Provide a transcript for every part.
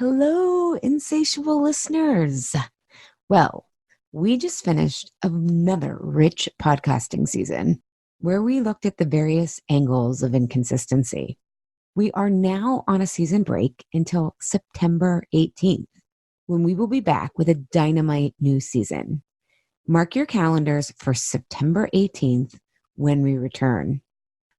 Hello, insatiable listeners. Well, we just finished another rich podcasting season where we looked at the various angles of inconsistency. We are now on a season break until September 18th, when we will be back with a dynamite new season. Mark your calendars for September 18th when we return.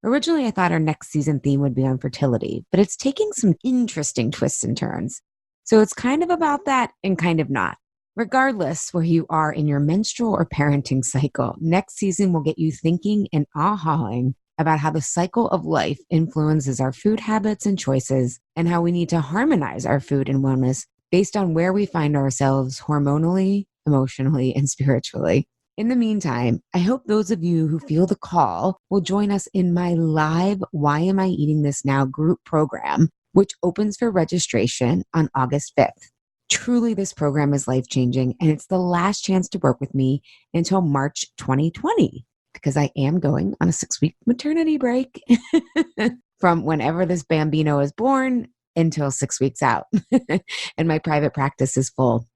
Originally, I thought our next season theme would be on fertility, but it's taking some interesting twists and turns. So it's kind of about that and kind of not. Regardless where you are in your menstrual or parenting cycle, next season will get you thinking and ahaing about how the cycle of life influences our food habits and choices, and how we need to harmonize our food and wellness based on where we find ourselves hormonally, emotionally, and spiritually. In the meantime, I hope those of you who feel the call will join us in my live Why Am I Eating This Now group program, which opens for registration on August 5th. Truly, this program is life-changing, and it's the last chance to work with me until March 2020, because I am going on a 6-week maternity break from whenever this Bambino is born until 6 weeks out. And my private practice is full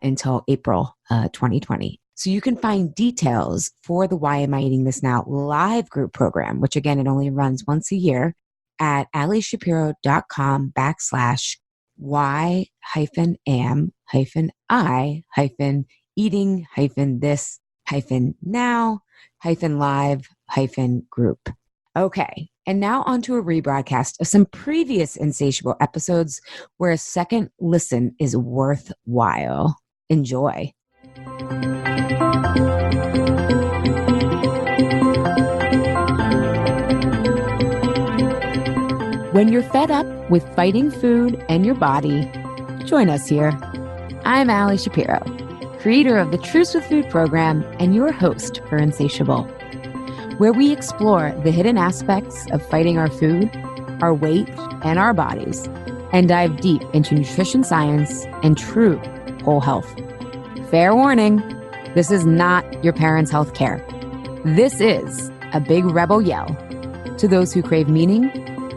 until April 2020. So you can find details for the Why Am I Eating This Now live group program, which again, it only runs once a year, at allie.shapiro.com/why-am-I-eating-this-now-live-group. Okay, and now on to a rebroadcast of some previous Insatiable episodes where a second listen is worthwhile. Enjoy. When you're fed up with fighting food and your body, join us here. I'm Allie Shapiro, creator of the Truce with Food program and your host for Insatiable, where we explore the hidden aspects of fighting our food, our weight, and our bodies, and dive deep into nutrition science and true whole health. Fair warning, this is not your parents' health care. This is a big rebel yell to those who crave meaning,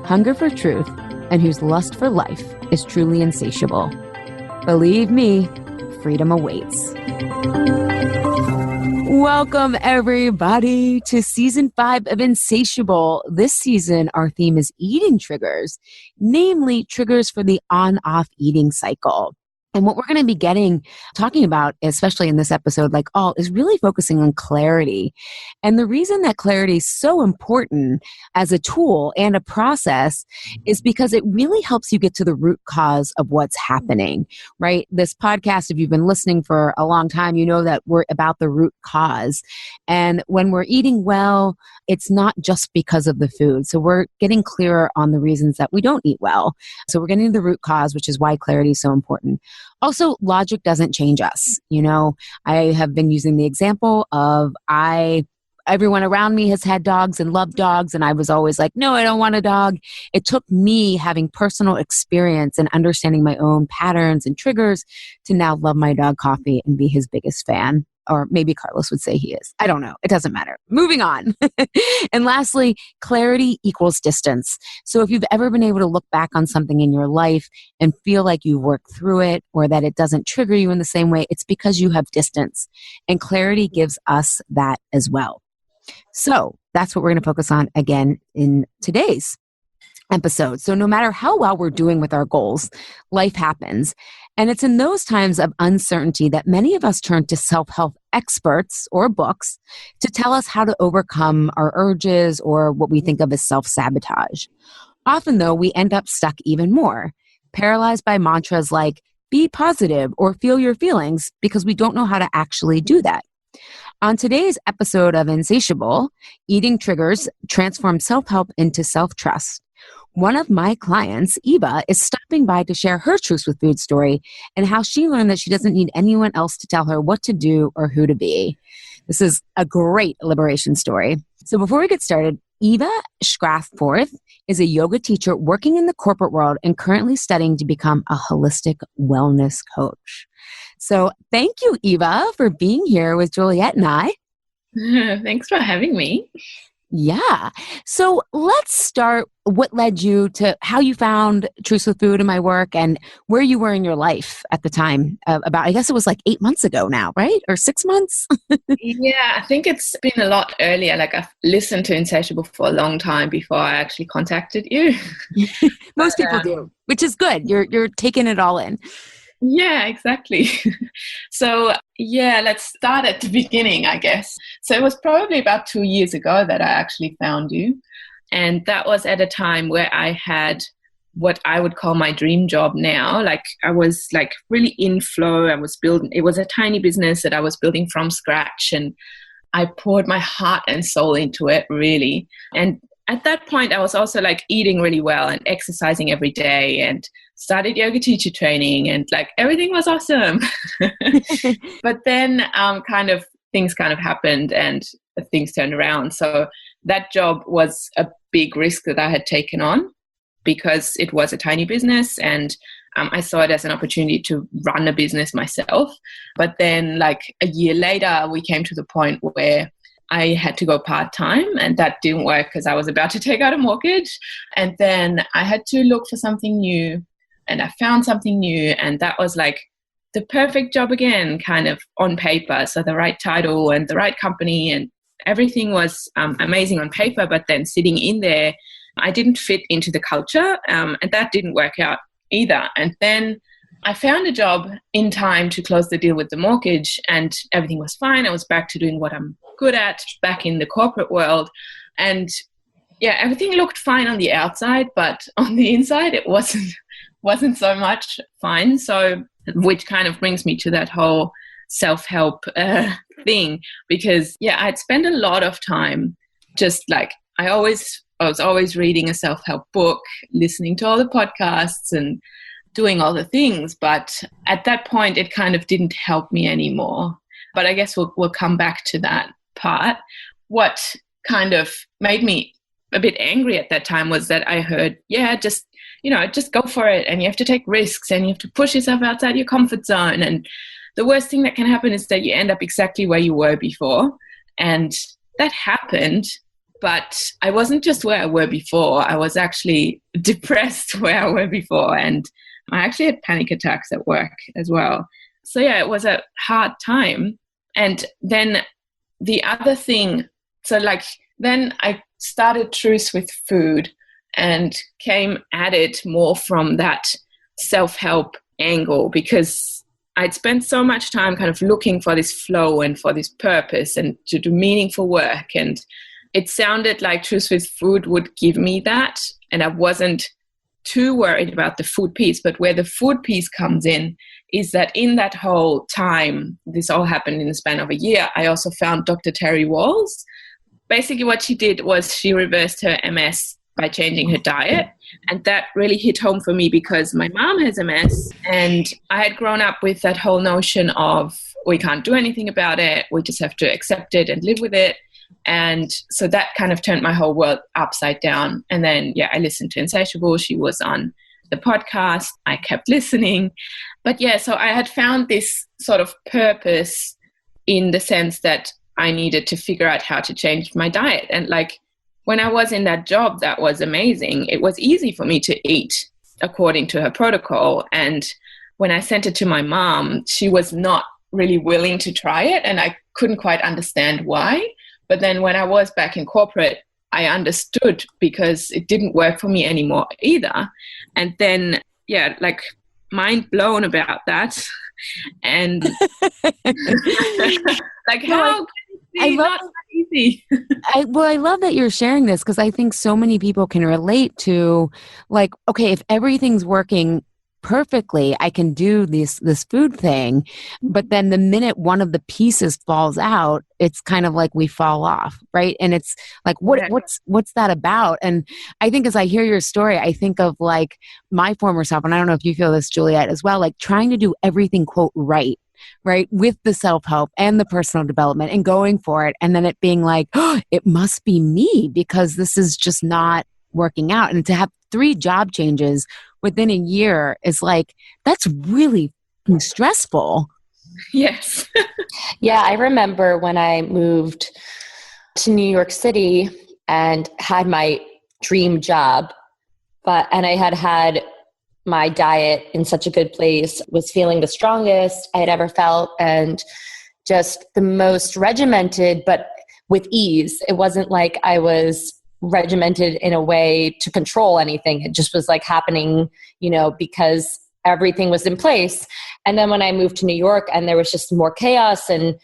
hunger for truth, and whose lust for life is truly insatiable. Believe me, freedom awaits. Welcome, everybody, to Season 5 of Insatiable. This season, our theme is eating triggers, namely triggers for the on-off eating cycle. And what we're going to be talking about, especially in this episode, is really focusing on clarity. And the reason that clarity is so important as a tool and a process is because it really helps you get to the root cause of what's happening, right? This podcast, if you've been listening for a long time, you know that we're about the root cause. And when we're eating well, it's not just because of the food. So we're getting clearer on the reasons that we don't eat well. So we're getting to the root cause, which is why clarity is so important. Also, logic doesn't change us. You know, I have been using the example of everyone around me has had dogs and loved dogs. And I was always like, no, I don't want a dog. It took me having personal experience and understanding my own patterns and triggers to now love my dog Coffee and be his biggest fan. Or maybe Carlos would say he is. I don't know. It doesn't matter. Moving on. And lastly, clarity equals distance. So if you've ever been able to look back on something in your life and feel like you've worked through it or that it doesn't trigger you in the same way, it's because you have distance. And clarity gives us that as well. So that's what we're going to focus on again in today's episode. So no matter how well we're doing with our goals, life happens. And it's in those times of uncertainty that many of us turn to self-help experts or books to tell us how to overcome our urges or what we think of as self-sabotage. Often, though, we end up stuck even more, paralyzed by mantras like, be positive or feel your feelings, because we don't know how to actually do that. On today's episode of Insatiable, Eating Triggers Transform Self-Help into Self-Trust, one of my clients, Eva, is stopping by to share her Truce with Food story and how she learned that she doesn't need anyone else to tell her what to do or who to be. This is a great liberation story. So before we get started, Eva Schrathforth is a yoga teacher working in the corporate world and currently studying to become a holistic wellness coach. So thank you, Eva, for being here with Juliette and I. Thanks for having me. Yeah. So let's start what led you to how you found Truce with Food in my work and where you were in your life at the time. About, I guess it was like 8 months ago now, right? Or 6 months? Yeah, I think it's been a lot earlier. Like I've listened to Insatiable for a long time before I actually contacted you. Most But, people do, which is good. You're taking it all in. yeah, exactly. So yeah, let's start at the beginning, I guess. So it was probably about 2 years ago that I actually found you. And that was at a time where I had what I would call my dream job now. Like I was like really in flow. I was building, it was a tiny business that I was building from scratch. And I poured my heart and soul into it, really. And at that point, I was also like eating really well and exercising every day and started yoga teacher training and like everything was awesome. But then things kind of happened and things turned around. So that job was a big risk that I had taken on because it was a tiny business and I saw it as an opportunity to run a business myself. But then like a year later, we came to the point where I had to go part-time and that didn't work because I was about to take out a mortgage. And then I had to look for something new and I found something new. And that was like the perfect job again, kind of on paper. So the right title and the right company and everything was amazing on paper. But then sitting in there, I didn't fit into the culture and that didn't work out either. And then I found a job in time to close the deal with the mortgage and everything was fine. I was back to doing what I'm good at, back in the corporate world. And yeah, everything looked fine on the outside, but on the inside, it wasn't so much fine. So, which kind of brings me to that whole self-help thing, because yeah, I'd spent a lot of time just like, I was always reading a self-help book, listening to all the podcasts and doing all the things. But at that point, it kind of didn't help me anymore. But I guess we'll come back to that part. What kind of made me a bit angry at that time was that I heard, yeah, just go for it. And you have to take risks and you have to push yourself outside your comfort zone. And the worst thing that can happen is that you end up exactly where you were before. And that happened. But I wasn't just where I were before. I was actually depressed where I were before. And I actually had panic attacks at work as well. So yeah, it was a hard time. And then the other thing, so like then I started Truce with Food and came at it more from that self-help angle because I'd spent so much time kind of looking for this flow and for this purpose and to do meaningful work. And it sounded like Truce with Food would give me that. And I wasn't too worried about the food piece, but where the food piece comes in is that in that whole time, this all happened in the span of a year, I also found Dr. Terry Walls. Basically what she did was she reversed her MS by changing her diet. And that really hit home for me because my mom has MS and I had grown up with that whole notion of we can't do anything about it. We just have to accept it and live with it. And so that kind of turned my whole world upside down. And then, yeah, I listened to Insatiable. She was on the podcast. I kept listening. But yeah, so I had found this sort of purpose in the sense that I needed to figure out how to change my diet. And like when I was in that job, that was amazing. It was easy for me to eat according to her protocol. And when I sent it to my mom, she was not really willing to try it. And I couldn't quite understand why. But then when I was back in corporate, I understood because it didn't work for me anymore either. And then, yeah, like mind blown about that. And like how I love not easy. I love that you're sharing this because I think so many people can relate to like, okay, if everything's working perfectly, I can do this food thing. But then the minute one of the pieces falls out, it's kind of like we fall off, right? And it's like, what's that about? And I think as I hear your story, I think of like my former self, and I don't know if you feel this, Juliette, as well, like trying to do everything, quote, right, with the self-help and the personal development and going for it. And then it being like, oh, it must be me because this is just not working out. And to have 3 job changes within a year is like, that's really stressful. Yes. Yeah, I remember when I moved to New York City, and had my dream job, and I had my diet in such a good place, was feeling the strongest I had ever felt, and just the most regimented, but with ease. It wasn't like I was regimented in a way to control anything. It just was like happening, because everything was in place. And then when I moved to New York and there was just more chaos and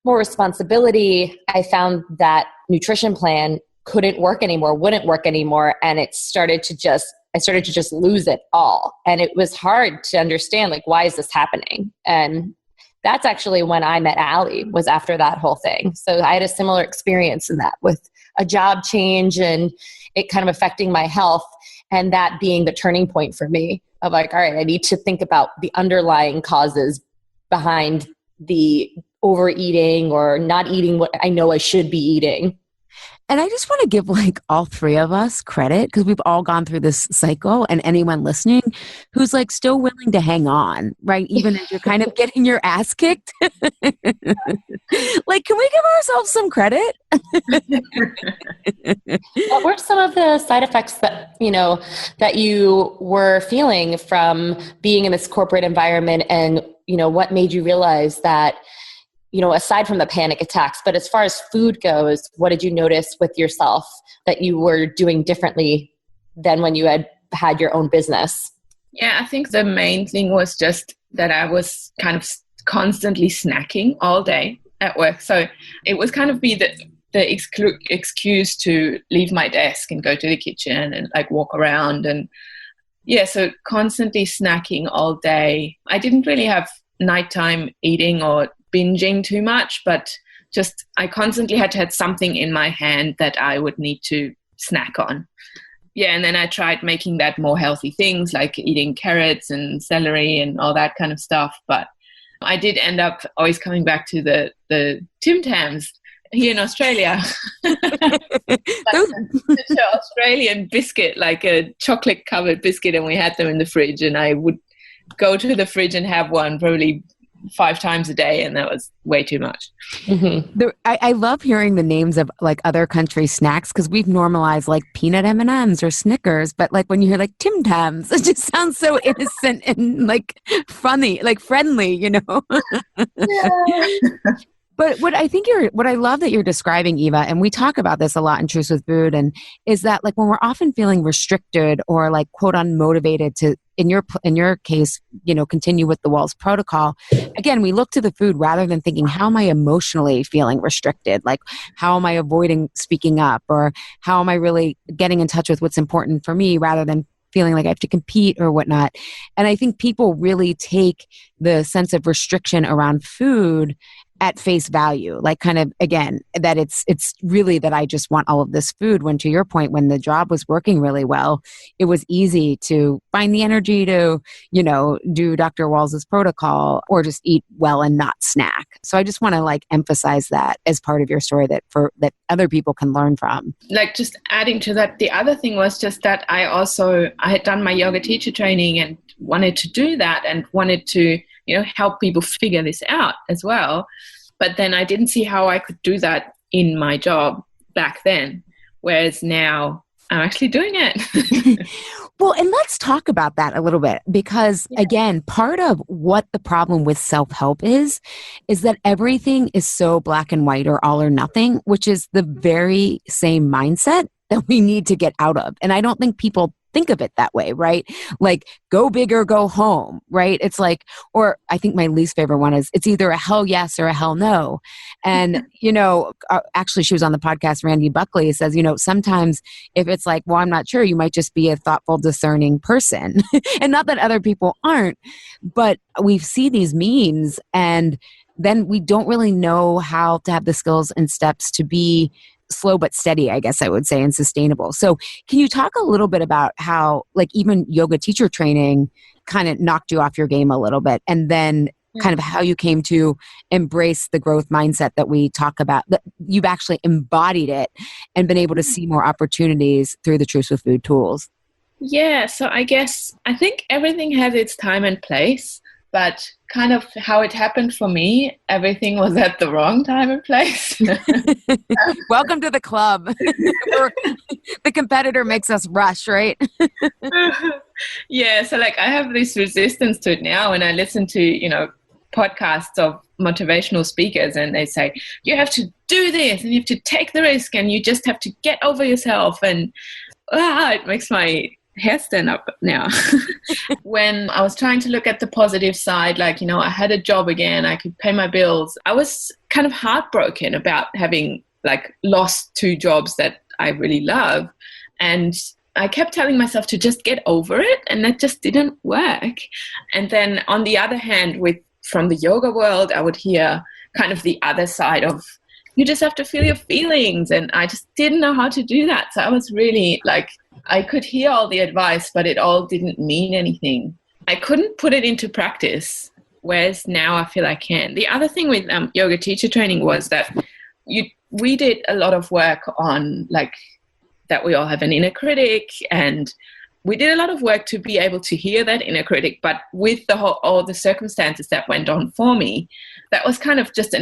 more responsibility, I found that nutrition plan couldn't work anymore, wouldn't work anymore. And I started to just lose it all. And it was hard to understand, like, why is this happening? And that's actually when I met Allie, was after that whole thing. So I had a similar experience in that, with a job change and it kind of affecting my health, and that being the turning point for me of like, all right, I need to think about the underlying causes behind the overeating or not eating what I know I should be eating. And I just want to give like all three of us credit, because we've all gone through this cycle, and anyone listening who's like still willing to hang on, right? Even as you're kind of getting your ass kicked. Like, can we give ourselves some credit? What were some of the side effects that you were feeling from being in this corporate environment, and, what made you realize that, aside from the panic attacks, but as far as food goes, what did you notice with yourself that you were doing differently than when you had your own business? Yeah, I think the main thing was just that I was kind of constantly snacking all day at work. So it was kind of the excuse to leave my desk and go to the kitchen and like walk around. And yeah, so constantly snacking all day. I didn't really have nighttime eating or binging too much, but just I constantly had to have something in my hand that I would need to snack on. Yeah, and then I tried making that more healthy things like eating carrots and celery and all that kind of stuff. But I did end up always coming back to the Tim Tams here in Australia. Like Australian biscuit, like a chocolate covered biscuit, and we had them in the fridge, and I would go to the fridge and have one probably 5 times a day, and that was way too much. Mm-hmm. I love hearing the names of like other country snacks, because we've normalized like peanut M&Ms or Snickers, but like when you hear like Tim Tams, it just sounds so innocent and like funny, like friendly, Yeah. But what I love that you're describing, Eva, and we talk about this a lot in Truce with Food, and is that like when we're often feeling restricted or like quote unmotivated to, in your case, continue with the Walls protocol, again, we look to the food rather than thinking, how am I emotionally feeling restricted? Like, how am I avoiding speaking up, or how am I really getting in touch with what's important for me, rather than feeling like I have to compete or whatnot. And I think people really take the sense of restriction around food at face value, like kind of, again, that it's really that I just want all of this food, when to your point, when the job was working really well, it was easy to find the energy to, do Dr. Walls's protocol or just eat well and not snack. So I just want to like emphasize that as part of your story, that other people can learn from. Like, just adding to that, the other thing was just that I had done my yoga teacher training and wanted to do that and wanted to help people figure this out as well. But then I didn't see how I could do that in my job back then, whereas now I'm actually doing it. Well, and let's talk about that a little bit, because again, part of what the problem with self-help is that everything is so black and white or all or nothing, which is the very same mindset that we need to get out of. And I don't think people think of it that way, right? Like, go big or go home, right? It's like, or I think my least favorite one is, it's either a hell yes or a hell no. And, actually she was on the podcast, Randy Buckley says, sometimes if it's like, well, I'm not sure, you might just be a thoughtful, discerning person. And not that other people aren't, but we see these memes and then we don't really know how to have the skills and steps to be slow but steady, I guess I would say, and sustainable. So can you talk a little bit about how like even yoga teacher training kind of knocked you off your game a little bit, and then kind of how you came to embrace the growth mindset that we talk about, that you've actually embodied it and been able to see more opportunities through the Truce with Food tools? Yeah, so I think everything has its time and place. But kind of how it happened for me, everything was at the wrong time and place. Welcome to the club. The competitor makes us rush, right? Yeah, so like I have this resistance to it now, and I listen to, podcasts of motivational speakers, and they say, you have to do this and you have to take the risk and you just have to get over yourself. And it makes my hair stand up now. When I was trying to look at the positive side, like, I had a job again, I could pay my bills. I was kind of heartbroken about having like lost 2 jobs that I really love. And I kept telling myself to just get over it, and that just didn't work. And then on the other hand, from the yoga world, I would hear kind of the other side of, you just have to feel your feelings. And I just didn't know how to do that. So I was really like, I could hear all the advice, but it all didn't mean anything. I couldn't put it into practice, whereas now I feel I can. The other thing with yoga teacher training was that we did a lot of work on like that we all have an inner critic, and we did a lot of work to be able to hear that inner critic. But with all the circumstances that went on for me, that was kind of just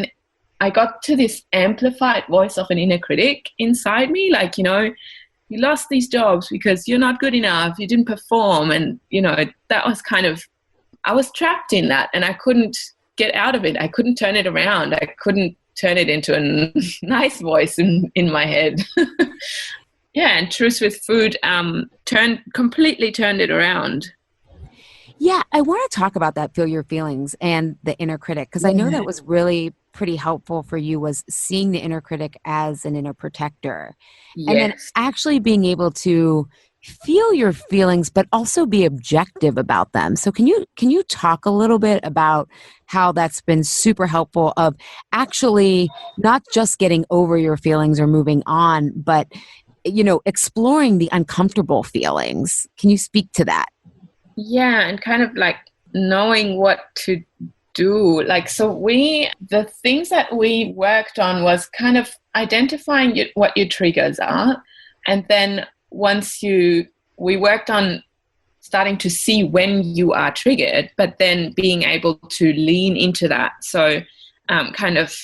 I got to this amplified voice of an inner critic inside me. Like, you lost these jobs because you're not good enough, you didn't perform. And, that was kind of, I was trapped in that, and I couldn't get out of it. I couldn't turn it around. I couldn't turn it into a nice voice in my head. Yeah, and Truce with Food completely turned it around. Yeah, I want to talk about that, feel your feelings and the inner critic, because I know that was really pretty helpful for you, was seeing the inner critic as an inner protector. Yes. And then actually being able to feel your feelings, but also be objective about them. So can you talk a little bit about how that's been super helpful of actually not just getting over your feelings or moving on, but exploring the uncomfortable feelings? Can you speak to that? Yeah, and kind of like knowing what to do. Like, so the things that we worked on was kind of identifying what your triggers are. And then we worked on starting to see when you are triggered, but then being able to lean into that. So kind of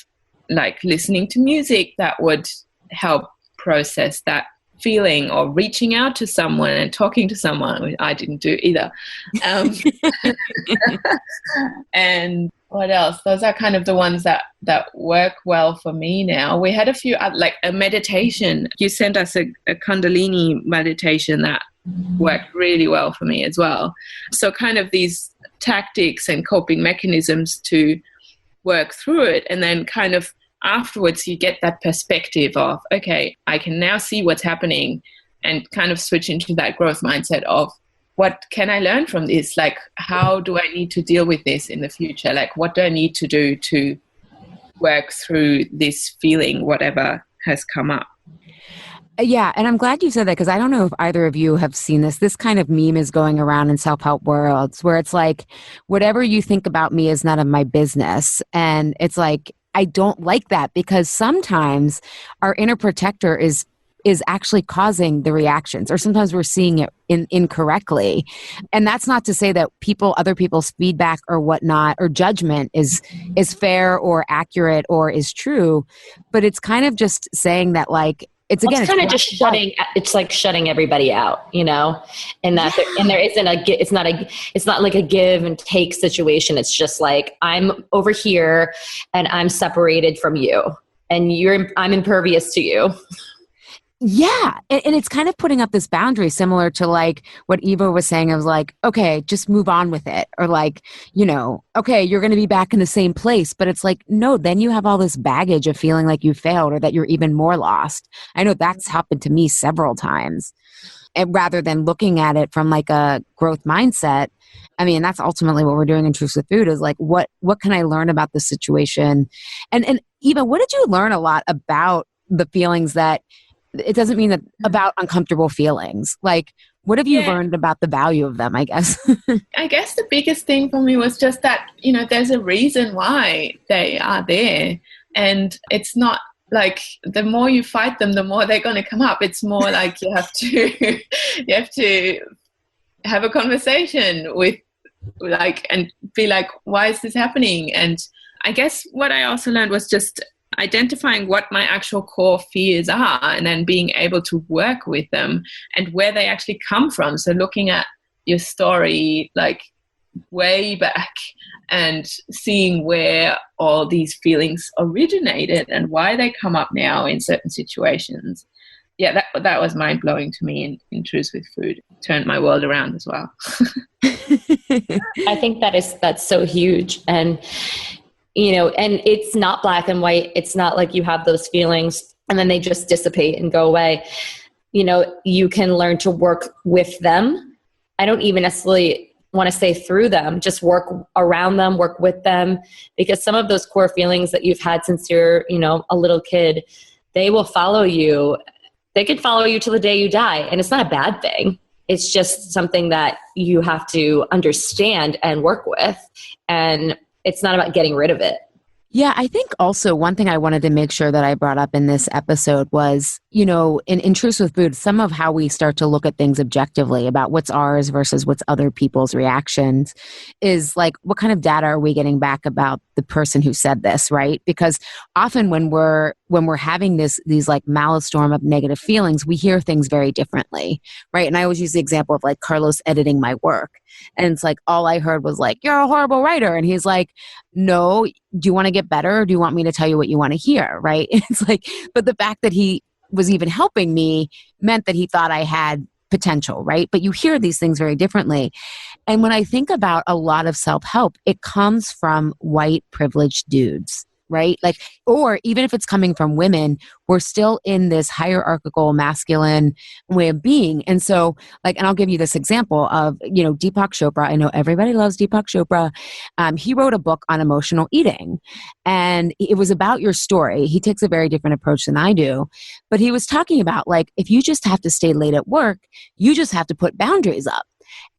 like listening to music that would help process that feeling, or reaching out to someone and talking to someone, which I didn't do either. And what else? Those are kind of the ones that work well for me now. We had a few, like a meditation. You sent us a Kundalini meditation that worked really well for me as well. So kind of these tactics and coping mechanisms to work through it, and then kind of afterwards you get that perspective of, okay, I can now see what's happening, and kind of switch into that growth mindset of, what can I learn from this? Like, how do I need to deal with this in the future? Like, what do I need to do to work through this feeling, whatever has come up? Yeah, and I'm glad you said that, because I don't know if either of you have seen this. This kind of meme is going around in self-help worlds where it's like, whatever you think about me is none of my business. And it's like, I don't like that, because sometimes our inner protector is actually causing the reactions, or sometimes we're seeing it incorrectly. And that's not to say that other people's feedback or whatnot or judgment is fair or accurate or is true, but it's kind of just saying that, like, it's kind of just shutting everybody out, and that there isn't it's not like a give and take situation. It's just like, I'm over here and I'm separated from you, and I'm impervious to you. Yeah. And it's kind of putting up this boundary similar to like what Eva was saying. I was like, okay, just move on with it. Or like, okay, you're going to be back in the same place. But it's like, no, then you have all this baggage of feeling like you failed or that you're even more lost. I know that's happened to me several times. And rather than looking at it from like a growth mindset, I mean, that's ultimately what we're doing in Truce with Food, is like, what can I learn about the situation? And Eva, what did you learn a lot about the feelings that, it doesn't mean that about uncomfortable feelings. Like, what have you learned about the value of them, I guess? I guess the biggest thing for me was just that, there's a reason why they are there. And it's not like the more you fight them, the more they're going to come up. It's more like you have to have a conversation with like, and be like, why is this happening? And I guess what I also learned was just identifying what my actual core fears are and then being able to work with them and where they actually come from. So looking at your story like way back and seeing where all these feelings originated and why they come up now in certain situations. Yeah, that was mind blowing to me in Truce with Food. Turned my world around as well. I think that's so huge. And, you know, and it's not black and white. It's not like you have those feelings and then they just dissipate and go away. You know, you can learn to work with them. I don't even necessarily want to say through them, just work around them, work with them, because some of those core feelings that you've had since you're, you know, a little kid, they will follow you. They could follow you till the day you die. And it's not a bad thing. It's just something that you have to understand and work with. And it's not about getting rid of it. Yeah, I think also one thing I wanted to make sure that I brought up in this episode was, you know, in Truce with Food, some of how we start to look at things objectively about what's ours versus what's other people's reactions is like, what kind of data are we getting back about the person who said this, right? Because often when we're having these like maelstrom of negative feelings, we hear things very differently, right? And I always use the example of like Carlos editing my work. And it's like, all I heard was like, you're a horrible writer. And he's like, no, do you want to get better? Or do you want me to tell you what you want to hear? Right. It's like, but the fact that he was even helping me meant that he thought I had potential, right? But you hear these things very differently. And when I think about a lot of self-help, it comes from white privileged dudes, right? Like, or even if it's coming from women, we're still in this hierarchical masculine way of being. And so like, and I'll give you this example of, you know, Deepak Chopra. I know everybody loves Deepak Chopra. He wrote a book on emotional eating and it was about your story. He takes a very different approach than I do, but he was talking about like, if you just have to stay late at work, you just have to put boundaries up.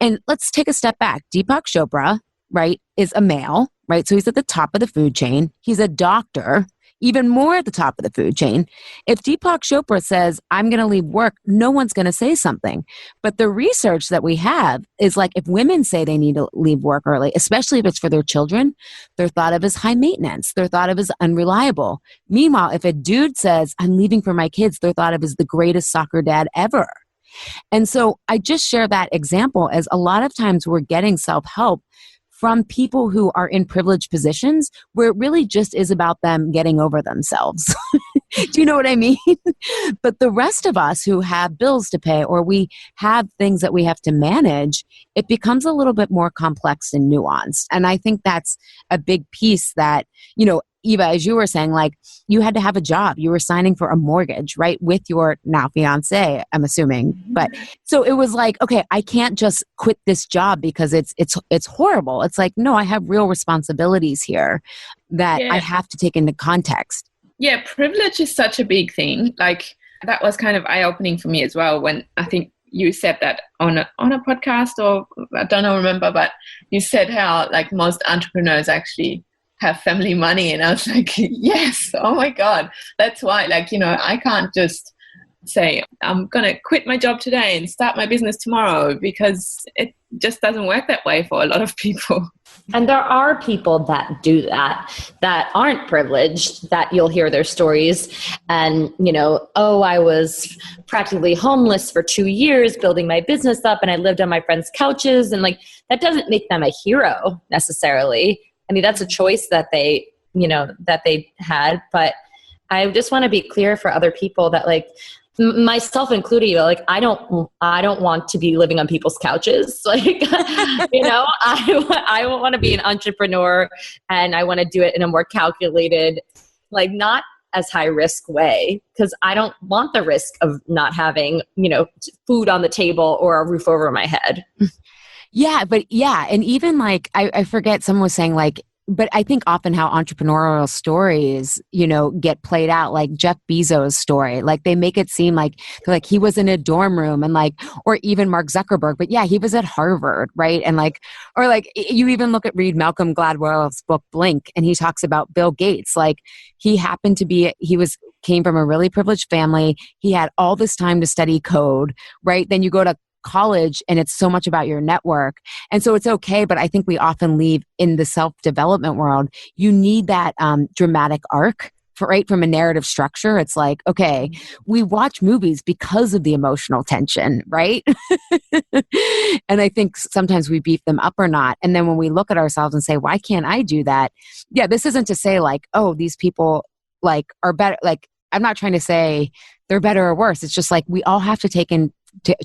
And let's take a step back. Deepak Chopra, right, is a male, right? So he's at the top of the food chain. He's a doctor, even more at the top of the food chain. If Deepak Chopra says, I'm going to leave work, no one's going to say something. But the research that we have is like, if women say they need to leave work early, especially if it's for their children, they're thought of as high maintenance. They're thought of as unreliable. Meanwhile, if a dude says, I'm leaving for my kids, they're thought of as the greatest soccer dad ever. And so I just share that example as a lot of times we're getting self-help from people who are in privileged positions where it really just is about them getting over themselves. Do you know what I mean? But the rest of us who have bills to pay or we have things that we have to manage, it becomes a little bit more complex and nuanced. And I think that's a big piece that, you know, Eva, as you were saying, like you had to have a job. You were signing for a mortgage, right? With your now fiance, I'm assuming. But so it was like, okay, I can't just quit this job because it's horrible. It's like, no, I have real responsibilities here that I have to take into context. Yeah, privilege is such a big thing. Like that was kind of eye-opening for me as well when I think you said that on a podcast or I don't know, remember, but you said how like most entrepreneurs actually have family money. And I was like, yes, oh my God. That's why, like, you know, I can't just say, I'm going to quit my job today and start my business tomorrow because it just doesn't work that way for a lot of people. And there are people that do that aren't privileged, that you'll hear their stories and, you know, oh, I was practically homeless for 2 years building my business up and I lived on my friends' couches. And like, that doesn't make them a hero necessarily. I mean, that's a choice that they, you know, that they had. But I just want to be clear for other people that like myself included, like, I don't want to be living on people's couches. Like, you know, I want to be an entrepreneur and I want to do it in a more calculated, like not as high risk way, because I don't want the risk of not having, you know, food on the table or a roof over my head. Yeah, but yeah, and even like, I forget, someone was saying like, but I think often how entrepreneurial stories, you know, get played out, like Jeff Bezos' story, like they make it seem like he was in a dorm room and like, or even Mark Zuckerberg, but yeah, he was at Harvard, right? And like, or like you even read Malcolm Gladwell's book, Blink, and he talks about Bill Gates, like he happened to be, came from a really privileged family. He had all this time to study code, right? Then you go to college and it's so much about your network. And so it's okay. But I think we often leave in the self-development world, you need that dramatic arc. Right from a narrative structure, it's like, okay, we watch movies because of the emotional tension, right? And I think sometimes we beef them up or not. And then when we look at ourselves and say, why can't I do that? Yeah, this isn't to say like, oh, these people like are better. Like, I'm not trying to say they're better or worse. It's just like we all have to take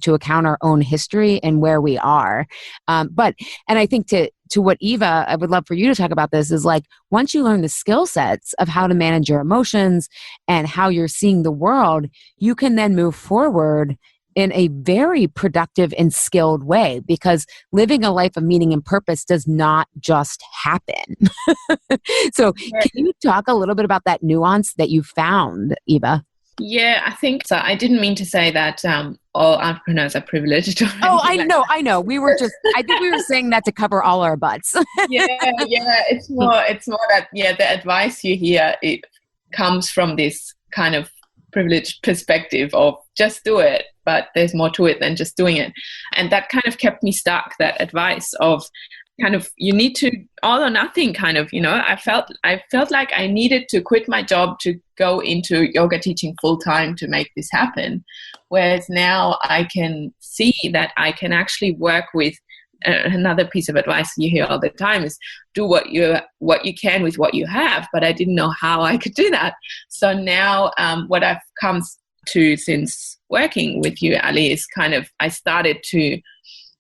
to account our own history and where we are. And I think to what Eva, I would love for you to talk about this is like, once you learn the skill sets of how to manage your emotions and how you're seeing the world, you can then move forward in a very productive and skilled way, because living a life of meaning and purpose does not just happen. So can you talk a little bit about that nuance that you found, Eva? Yeah, I think so. I didn't mean to say that all entrepreneurs are privileged. Oh, I know. I think we were saying that to cover all our butts. yeah. It's more that, the advice you hear, it comes from this kind of privileged perspective of just do it, but there's more to it than just doing it. And that kind of kept me stuck, that advice of kind of, you need to all or nothing kind of, I felt like I needed to quit my job to go into yoga teaching full time to make this happen. Whereas now I can see that I can actually work with another piece of advice you hear all the time is do what you can with what you have. But I didn't know how I could do that. So now what I've come to since working with you, Ali, is kind of, I started to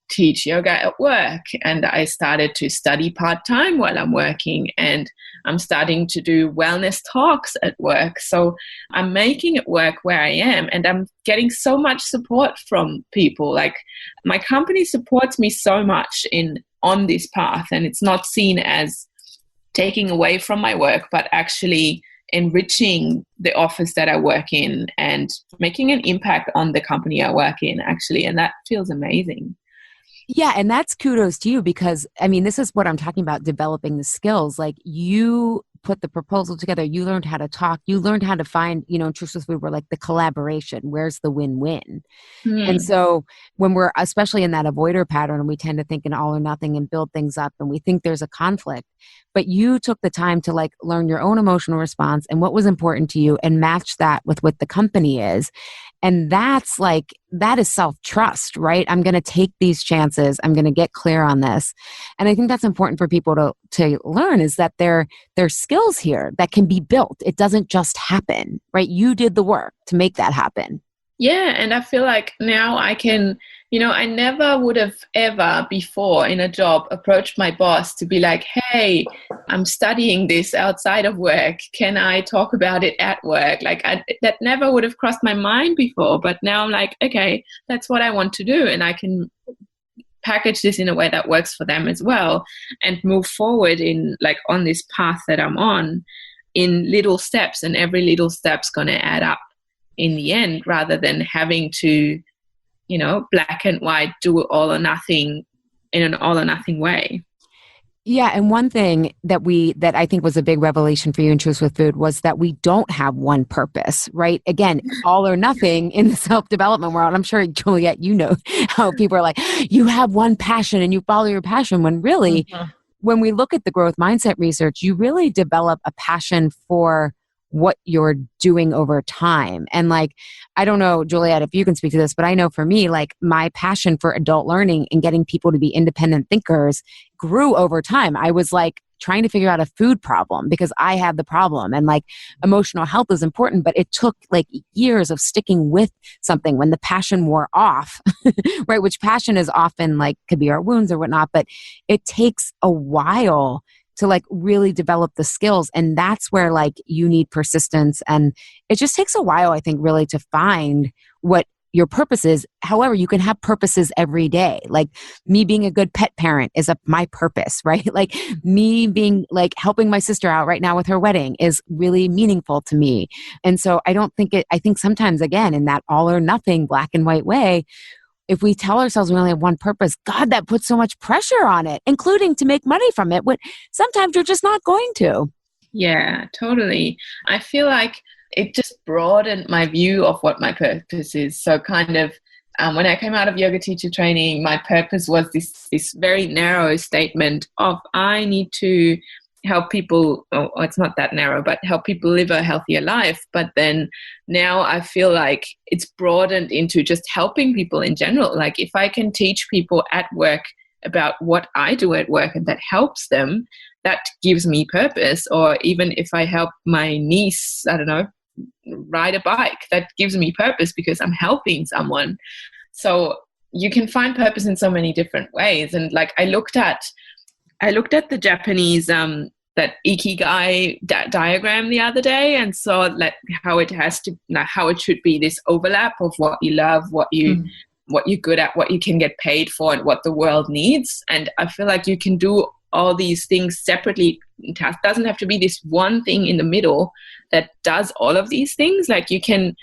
teach yoga at work, and I started to study part-time while I'm working, and I'm starting to do wellness talks at work. So I'm making it work where I am, and I'm getting so much support from people. Like, my company supports me so much on this path, and it's not seen as taking away from my work, but actually enriching the office that I work in and making an impact on the company I work in, actually. And that feels amazing. Yeah. And that's kudos to you, because I mean, this is what I'm talking about, developing the skills. Like, you put the proposal together, you learned how to talk, you learned how to find, in Truce with Food, we're like the collaboration, where's the win-win? And so when we're, especially in that avoider pattern, we tend to think in all or nothing and build things up, and we think there's a conflict. But you took the time to like learn your own emotional response and what was important to you and match that with what the company is. And that is self-trust, right? I'm going to take these chances. I'm going to get clear on this. And I think that's important for people to learn, is that there's skills here that can be built. It doesn't just happen, right? You did the work to make that happen. Yeah. And I feel like now I can, I never would have ever before in a job approached my boss to be like, hey, I'm studying this outside of work. Can I talk about it at work? Like, that never would have crossed my mind before. But now I'm like, okay, that's what I want to do. And I can package this in a way that works for them as well, and move forward on this path that I'm on in little steps. And every little step's going to add up in the end, rather than having to, black and white, do it all or nothing in an all or nothing way. Yeah. And one thing that I think was a big revelation for you in Truce with Food was that we don't have one purpose, right? Again, all or nothing in the self-development world. I'm sure, Juliette, how people are like, you have one passion and you follow your passion, when really, when we look at the growth mindset research, you really develop a passion for what you're doing over time. And like, I don't know, Juliette, if you can speak to this, but I know for me, like, my passion for adult learning and getting people to be independent thinkers grew over time. I was like trying to figure out a food problem because I had the problem, and like, emotional health is important, but it took like years of sticking with something when the passion wore off, right? Which passion is often like, could be our wounds or whatnot, but it takes a while to like really develop the skills. And that's where like you need persistence. And it just takes a while, I think, really to find what your purpose is. However, you can have purposes every day. Like, me being a good pet parent is my purpose, right? Like, me being like helping my sister out right now with her wedding is really meaningful to me. And so I think sometimes, again, in that all or nothing black and white way, if we tell ourselves we only have one purpose, God, that puts so much pressure on it, including to make money from it, when sometimes you're just not going to. Yeah, totally. I feel like it just broadened my view of what my purpose is. So kind of when I came out of yoga teacher training, my purpose was this very narrow statement of I need to help people. Oh, it's not that narrow, but help people live a healthier life. But then now I feel like it's broadened into just helping people in general. Like if I can teach people at work about what I do at work and that helps them, that gives me purpose. Or even if I help my niece, I don't know, ride a bike, that gives me purpose because I'm helping someone. So you can find purpose in so many different ways. And like I looked at the Japanese that ikigai diagram the other day, and saw like how it has to, like, how it should be this overlap of what you love, what you're good at, what you can get paid for, and what the world needs. And I feel like you can do all these things separately. It doesn't have to be this one thing in the middle that does all of these things. Like you can,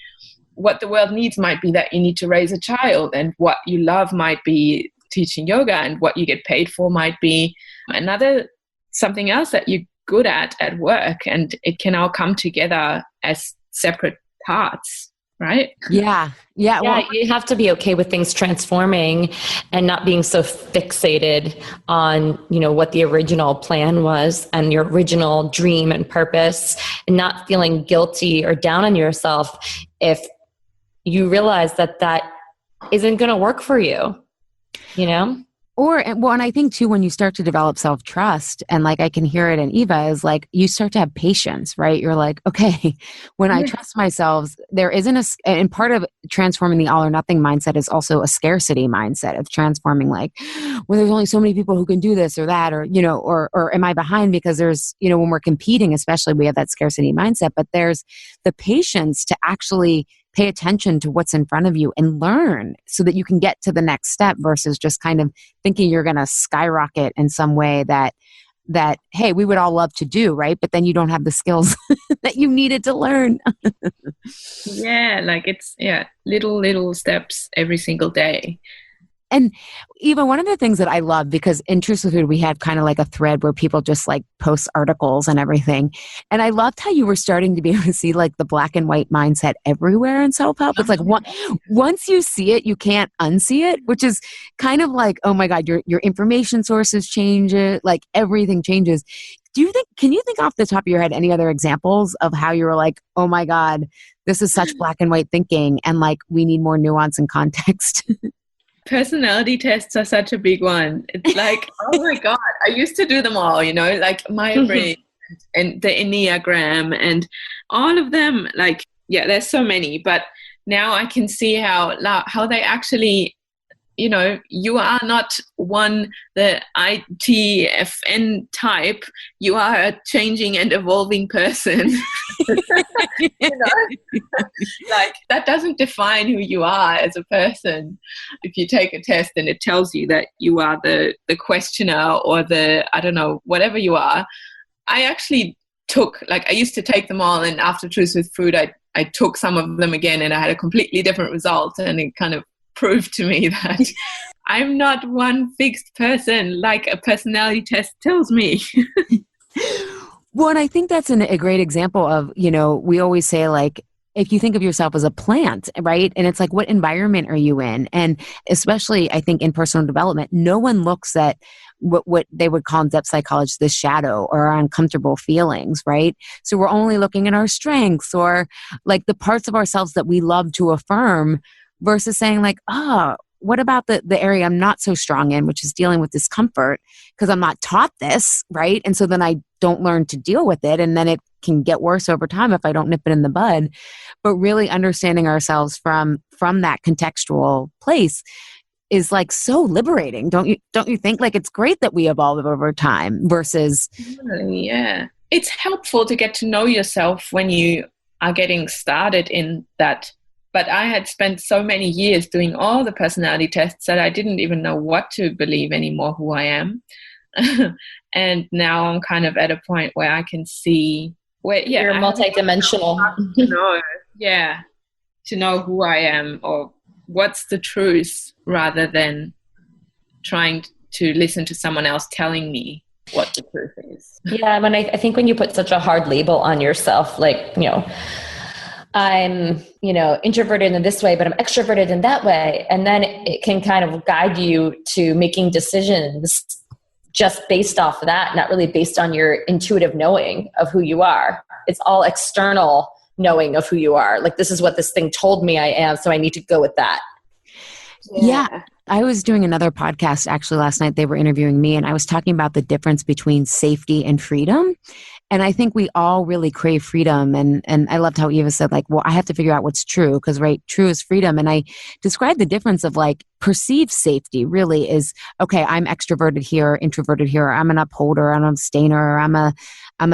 what the world needs might be that you need to raise a child, and what you love might be teaching yoga, and what you get paid for might be something else that you're good at work, and it can all come together as separate parts. Right? Yeah. Well, you have to be okay with things transforming and not being so fixated on, what the original plan was and your original dream and purpose, and not feeling guilty or down on yourself if you realize that isn't going to work for you, And I think too, when you start to develop self-trust, and like I can hear it in Eva, is like you start to have patience, right? You're like, okay, when I trust myself, there isn't and part of transforming the all or nothing mindset is also a scarcity mindset of transforming, like, well, there's only so many people who can do this or that, or, or am I behind because there's, when we're competing, especially, we have that scarcity mindset, but there's the patience to actually pay attention to what's in front of you and learn so that you can get to the next step, versus just kind of thinking you're going to skyrocket in some way that, hey, we would all love to do, right? But then you don't have the skills that you needed to learn. Yeah, like it's, little steps every single day. And Eva, one of the things that I love, because in Truce with Food, we had kind of like a thread where people just like post articles and everything. And I loved how you were starting to be able to see like the black and white mindset everywhere in self-help. It's like once you see it, you can't unsee it, which is kind of like, oh my God, your information sources change it, like everything changes. Can you think off the top of your head any other examples of how you were like, oh my God, this is such black and white thinking, and like we need more nuance and context? Personality tests are such a big one. It's like, oh my God, I used to do them all, like Myers-Briggs and the Enneagram and all of them. Like, there's so many, but now I can see how they actually, you are not the ITFN type. You are a changing and evolving person. Like that doesn't define who you are as a person. If you take a test and it tells you that you are the questioner or the, I don't know, whatever you are. I actually I used to take them all, and after Truce with Food, I took some of them again, and I had a completely different result, and it kind of proved to me that I'm not one fixed person like a personality test tells me. Well, and I think that's a great example of, we always say, like, if you think of yourself as a plant, right? And it's like, what environment are you in? And especially, I think, in personal development, no one looks at what they would call in depth psychology the shadow or our uncomfortable feelings, right? So we're only looking at our strengths or like the parts of ourselves that we love to affirm, versus saying like, what about the area I'm not so strong in, which is dealing with discomfort because I'm not taught this, right? And so then I don't learn to deal with it, and then it can get worse over time if I don't nip it in the bud. But really understanding ourselves from that contextual place is like so liberating. Don't you think? Like it's great that we evolve over time versus yeah. It's helpful to get to know yourself when you are getting started in that. But I had spent so many years doing all the personality tests that I didn't even know what to believe anymore who I am. And now I'm kind of at a point where I can see where you're multidimensional. To know who I am or what's the truth, rather than trying to listen to someone else telling me what the truth is. Yeah, I mean, I think when you put such a hard label on yourself, like, I'm, introverted in this way, but I'm extroverted in that way. And then it can kind of guide you to making decisions just based off of that, not really based on your intuitive knowing of who you are. It's all external knowing of who you are. Like, this is what this thing told me I am, so I need to go with that. Yeah. I was doing another podcast actually last night. They were interviewing me, and I was talking about the difference between safety and freedom. And I think we all really crave freedom. And I loved how Eva said, like, well, I have to figure out what's true, because, right, true is freedom. And I described the difference of, like, perceived safety really is, okay, I'm extroverted here, introverted here. I'm an upholder, I'm an abstainer, I'm a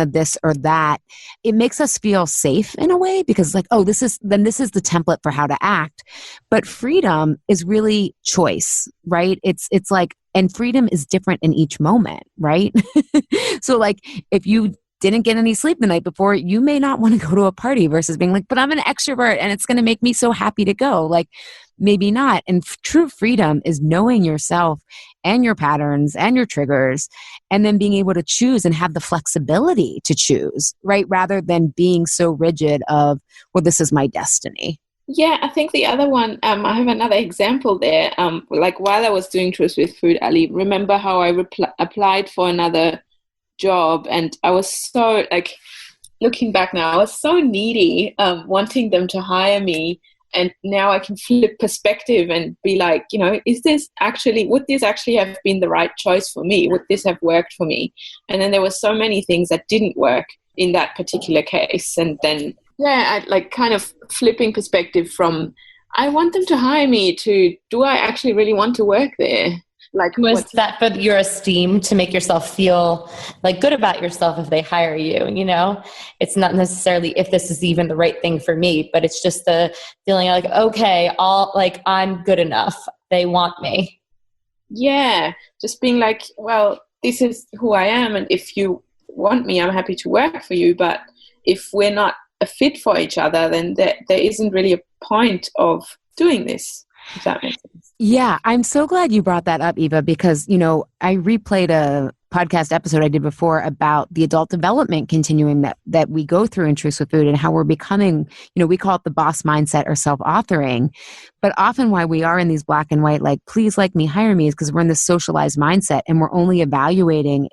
this or that. It makes us feel safe in a way, because, like, oh, this is the template for how to act. But freedom is really choice, right? It's like, and freedom is different in each moment, right? So, like, if you didn't get any sleep the night before, you may not want to go to a party, versus being like, but I'm an extrovert and it's going to make me so happy to go. Like, maybe not. And true freedom is knowing yourself and your patterns and your triggers, and then being able to choose and have the flexibility to choose, right? Rather than being so rigid of, well, this is my destiny. Yeah, I think the other one, I have another example there. Like, while I was doing Truce with Food, Ali, remember how I applied for another job, and I was so, like, looking back now, I was so needy, wanting them to hire me. And now I can flip perspective and be like, would this actually have been the right choice for me? Would this have worked for me? And then there were so many things that didn't work in that particular case. And then, I like kind of flipping perspective from, I want them to hire me, to, do I actually really want to work there? Like, was that for your esteem, to make yourself feel like good about yourself if they hire you? It's not necessarily if this is even the right thing for me, but it's just the feeling like, okay, I'm good enough. They want me. Yeah. Just being like, well, this is who I am. And if you want me, I'm happy to work for you. But if we're not a fit for each other, then there isn't really a point of doing this, if that makes sense. Yeah, I'm so glad you brought that up, Eva, because, I replayed a podcast episode I did before about the adult development continuum that we go through in Truce with Food, and how we're becoming, we call it the boss mindset or self-authoring. But often why we are in these black and white, like, please like me, hire me, is because we're in this socialized mindset, and we're only evaluating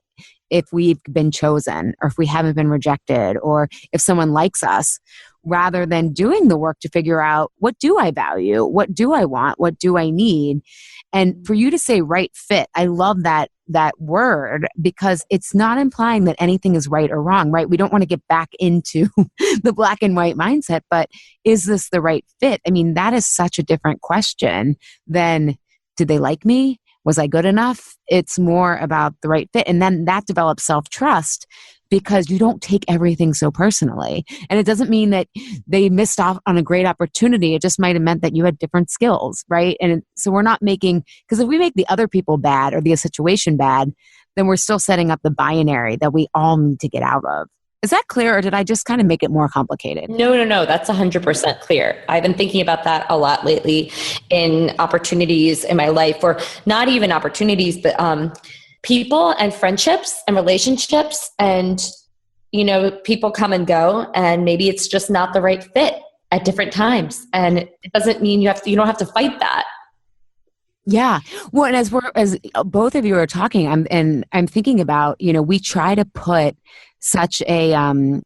if we've been chosen, or if we haven't been rejected, or if someone likes us, rather than doing the work to figure out, what do I value? What do I want? What do I need? And for you to say right fit, I love that word, because it's not implying that anything is right or wrong, right? We don't want to get back into the black and white mindset, but is this the right fit? I mean, that is such a different question than, did they like me? Was I good enough? It's more about the right fit. And then that develops self-trust, because you don't take everything so personally. And it doesn't mean that they missed off on a great opportunity. It just might have meant that you had different skills, right? And so we're not because if we make the other people bad or the situation bad, then we're still setting up the binary that we all need to get out of. Is that clear, or did I just kind of make it more complicated? No. That's 100% clear. I've been thinking about that a lot lately in opportunities in my life, or not even opportunities, but people and friendships and relationships. And, people come and go, and maybe it's just not the right fit at different times. And it doesn't mean you don't have to fight that. Yeah. Well, and as both of you are talking, I'm thinking about, we try to put such a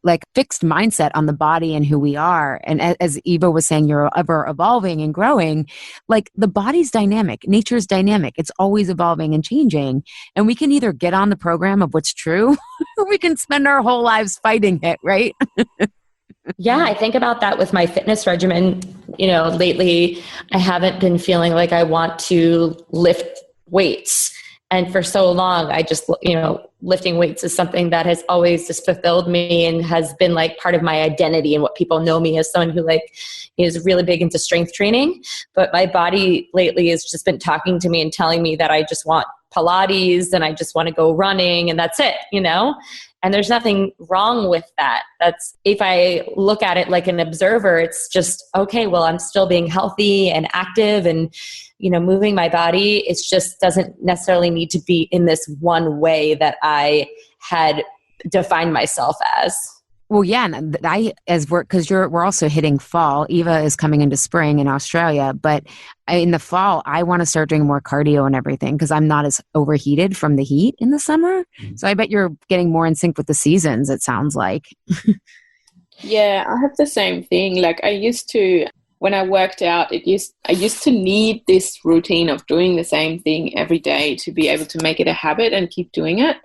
like fixed mindset on the body and who we are. And as Eva was saying, you're ever evolving and growing. Like, the body's dynamic, nature's dynamic. It's always evolving and changing. And we can either get on the program of what's true, or we can spend our whole lives fighting it, right? Yeah, I think about that with my fitness regimen. Lately I haven't been feeling like I want to lift weights. And for so long, I just, lifting weights is something that has always just fulfilled me and has been like part of my identity and what people know me as, someone who is really big into strength training. But my body lately has just been talking to me and telling me that I just want Pilates and I just want to go running, and that's it, And there's nothing wrong with that. That's, if I look at it like an observer, it's just, okay, well, I'm still being healthy and active and, moving my body. It just doesn't necessarily need to be in this one way that I had defined myself as. Well, yeah, and because we're also hitting fall. Eva is coming into spring in Australia, but in the fall, I want to start doing more cardio and everything because I'm not as overheated from the heat in the summer. So I bet you're getting more in sync with the seasons, it sounds like. Yeah, I have the same thing. Like I used to, when I worked out, I used to need this routine of doing the same thing every day to be able to make it a habit and keep doing it.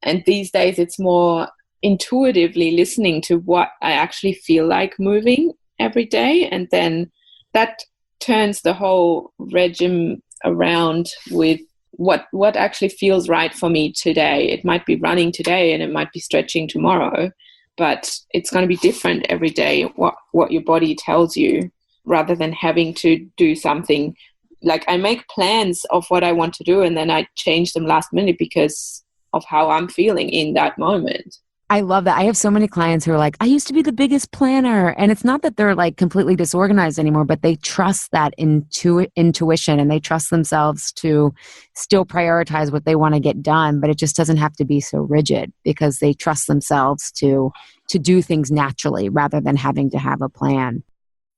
And these days it's more intuitively listening to what I actually feel like moving every day. And then that turns the whole regime around with what actually feels right for me today. It might be running today and it might be stretching tomorrow, but it's going to be different every day, what your body tells you, rather than having to do something. Like I make plans of what I want to do and then I change them last minute because of how I'm feeling in that moment. I love that. I have so many clients who are like, I used to be the biggest planner. And it's not that they're like completely disorganized anymore, but they trust that intuition and they trust themselves to still prioritize what they want to get done. But it just doesn't have to be so rigid because they trust themselves to do things naturally rather than having to have a plan.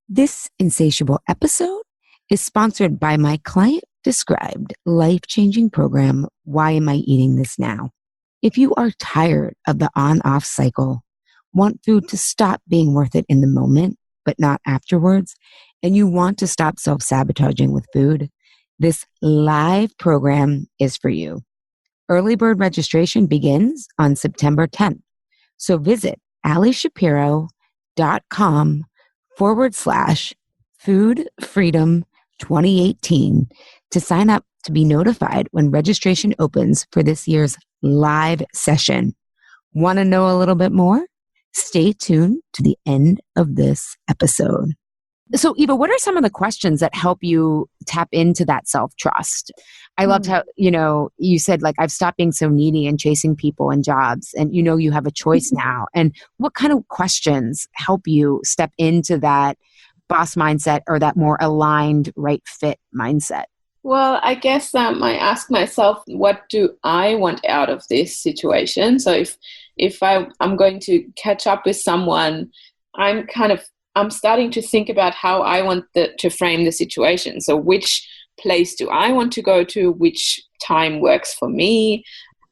This Insatiable episode is sponsored by my client-described life-changing program, Why Am I Eating This Now? If you are tired of the on-off cycle, want food to stop being worth it in the moment, but not afterwards, and you want to stop self-sabotaging with food, this live program is for you. Early bird registration begins on September 10th. So visit alishapiro.com/Food Freedom 2018 to sign up to be notified when registration opens for this year's live session. Want to know a little bit more? Stay tuned to the end of this episode. So, Eva, what are some of the questions that help you tap into that self-trust? I loved how, you said, like, I've stopped being so needy and chasing people and jobs, and you have a choice now. And what kind of questions help you step into that boss mindset or that more aligned, right fit mindset? Well, I guess I ask myself, what do I want out of this situation? So if I'm going to catch up with someone, I'm starting to think about how I want to frame the situation. So which place do I want to go to? Which time works for me?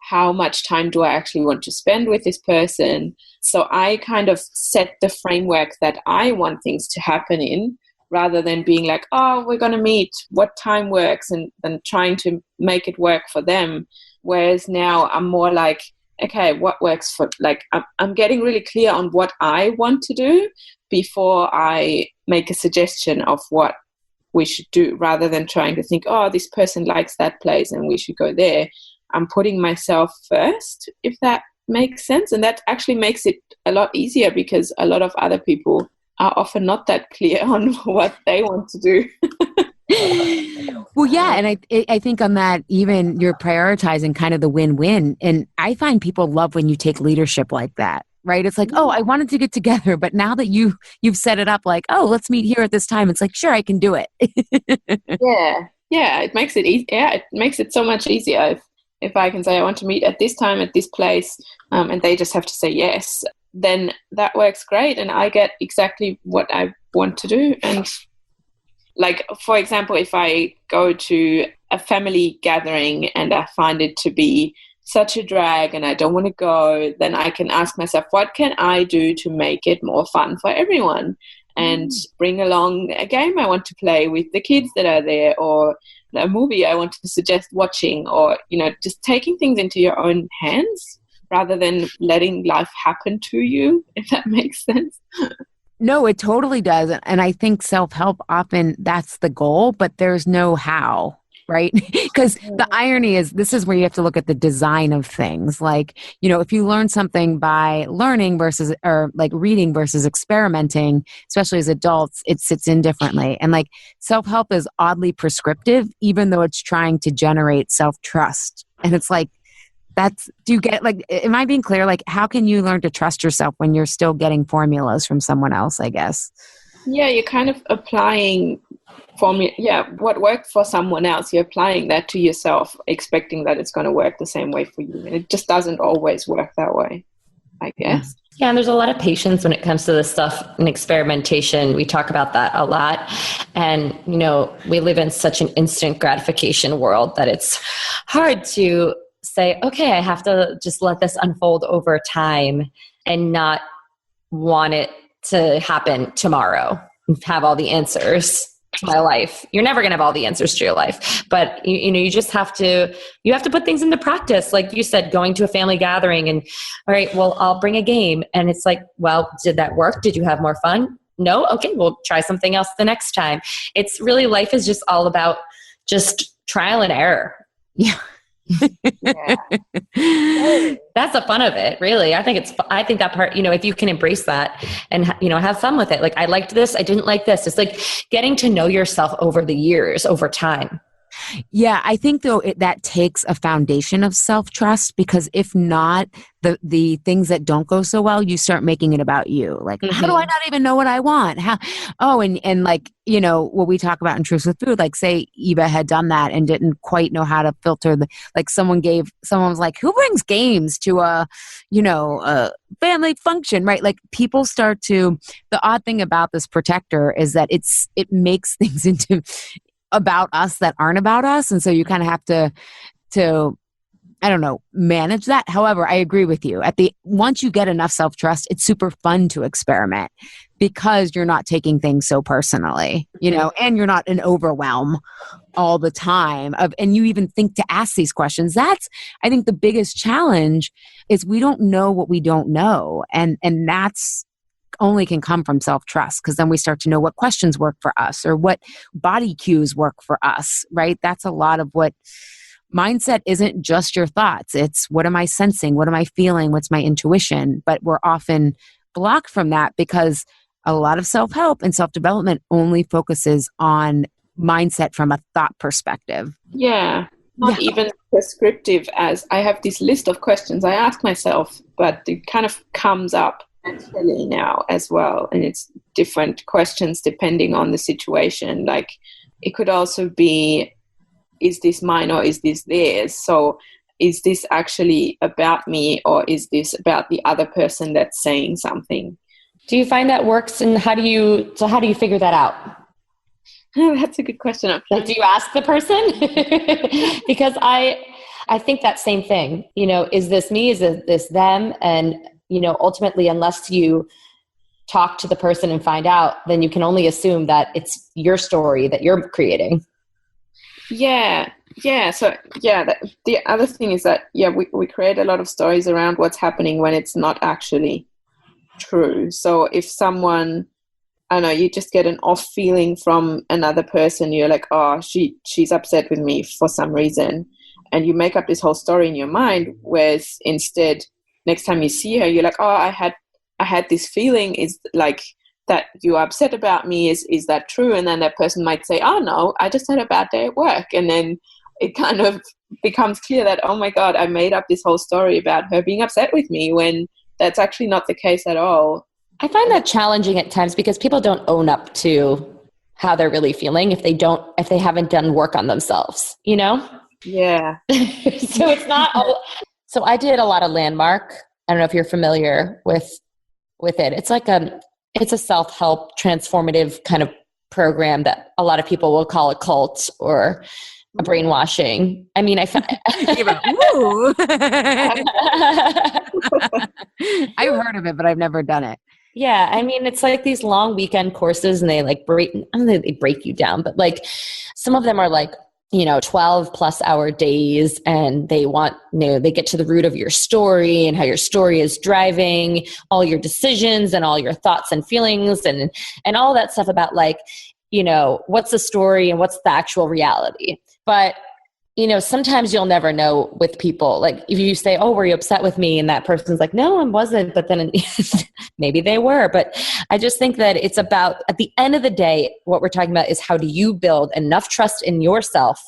How much time do I actually want to spend with this person? So I kind of set the framework that I want things to happen in, rather than being like, oh, we're going to meet, what time works, and trying to make it work for them. Whereas now I'm more like, okay, what works for, like, I'm getting really clear on what I want to do before I make a suggestion of what we should do, rather than trying to think, oh, this person likes that place and we should go there. I'm putting myself first, if that makes sense. And that actually makes it a lot easier because a lot of other people are often not that clear on what they want to do. Well, yeah. And I think on that, even you're prioritizing kind of the win-win. And I find people love when you take leadership like that, right? It's like, oh, I wanted to get together, but now that you've set it up like, oh, let's meet here at this time. It's like, sure, I can do it. Yeah. It makes it easy. Yeah, it makes it so much easier if I can say I want to meet at this time at this place, and they just have to say yes. Then that works great and I get exactly what I want to do. And like, for example, if I go to a family gathering and I find it to be such a drag and I don't want to go, then I can ask myself, what can I do to make it more fun for everyone? And bring along a game I want to play with the kids that are there, or a movie I want to suggest watching, or, just taking things into your own hands, rather than letting life happen to you, if that makes sense. No, it totally does. And I think self-help, often that's the goal, but there's no how, right? Because the irony is, this is where you have to look at the design of things. Like, if you learn something by learning or like reading versus experimenting, especially as adults, it sits in differently. And like self-help is oddly prescriptive, even though it's trying to generate self-trust. And it's like, do you get, like, am I being clear? Like, how can you learn to trust yourself when you're still getting formulas from someone else, I guess? Yeah, you're kind of applying what worked for someone else, you're applying that to yourself, expecting that it's going to work the same way for you. And it just doesn't always work that way. I guess. Yeah, and there's a lot of patience when it comes to this stuff and experimentation. We talk about that a lot. And, we live in such an instant gratification world that it's hard to say, okay, I have to just let this unfold over time and not want it to happen tomorrow and have all the answers to my life. You're never going to have all the answers to your life, but you just have to put things into practice. Like you said, going to a family gathering and, all right, well, I'll bring a game. And it's like, well, did that work? Did you have more fun? No. Okay. We'll try something else the next time. It's really, life is just all about just trial and error. Yeah. That's the fun of it, really. I think that part, if you can embrace that and, have fun with it. Like, I liked this, I didn't like this. It's like getting to know yourself over the years, over time. Yeah, I think though that takes a foundation of self-trust, because if not, the things that don't go so well, you start making it about you. Like, how do I not even know what I want? And like, what we talk about in Truce with Food, like say Eva had done that and didn't quite know how to filter someone was like, who brings games to a family function, right? Like people start to, the odd thing about this protector is that it makes things into about us that aren't about us. And so you kind of have to, I don't know, manage that. However, I agree with you. Once you get enough self-trust, it's super fun to experiment because you're not taking things so personally, and you're not in overwhelm all the time and you even think to ask these questions. That's, I think, the biggest challenge is we don't know what we don't know. And that's only can come from self-trust, because then we start to know what questions work for us or what body cues work for us, right? That's a lot of what mindset isn't just your thoughts. It's what am I sensing? What am I feeling? What's my intuition? But we're often blocked from that because a lot of self-help and self-development only focuses on mindset from a thought perspective. Yeah. Not even prescriptive as I have this list of questions I ask myself, but it kind of comes up naturally now as well, and it's different questions depending on the situation. Like it could also be, is this mine or is this theirs? So is this actually about me or is this about the other person that's saying something? Do you find that works, and how do you figure that out? That's a good question. Like, do you ask the person? Because I think that same thing, is this me? Is this them? And ultimately, unless you talk to the person and find out, then you can only assume that it's your story that you're creating. Yeah. So, the other thing is that, we create a lot of stories around what's happening when it's not actually true. So if someone, I don't know, you just get an off feeling from another person, you're like, oh, she's upset with me for some reason. And you make up this whole story in your mind, whereas instead, next time you see her, you're like, oh, I had this feeling, is like that you're upset about me. Is that true? And then that person might say, oh no, I just had a bad day at work. And then it kind of becomes clear that, oh my God, I made up this whole story about her being upset with me when that's actually not the case at all. I find that challenging at times because people don't own up to how they're really feeling if they haven't done work on themselves, Yeah. So it's not all. So I did a lot of Landmark. I don't know if you're familiar with it. It's like it's a self-help transformative kind of program that a lot of people will call a cult or a brainwashing. I mean, I found I've heard of it, but I've never done it. Yeah. I mean, it's like these long weekend courses and they break you down, but like some of them are like, 12 plus hour days, and they want, they get to the root of your story and how your story is driving all your decisions and all your thoughts and feelings and all that stuff about what's the story and what's the actual reality. But, sometimes you'll never know with people. Like if you say, oh, were you upset with me? And that person's like, no, I wasn't. But then maybe they were. But I just think that it's about, at the end of the day, what we're talking about is how do you build enough trust in yourself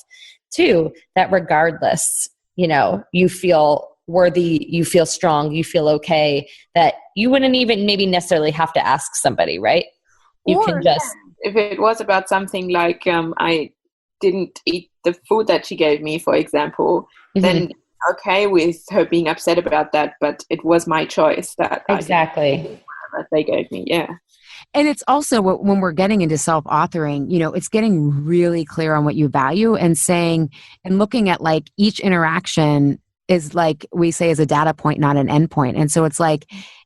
too, that regardless, you feel worthy, you feel strong, you feel okay, that you wouldn't even maybe necessarily have to ask somebody, right? You can just. If it was about something like I didn't eat the food that she gave me, for example, then okay with her being upset about that, but it was my choice that Exactly. that they gave me. Yeah. And it's also when we're getting into self-authoring, it's getting really clear on what you value and saying and looking at like each interaction is like we say is a data point, not an end point. And so it's like,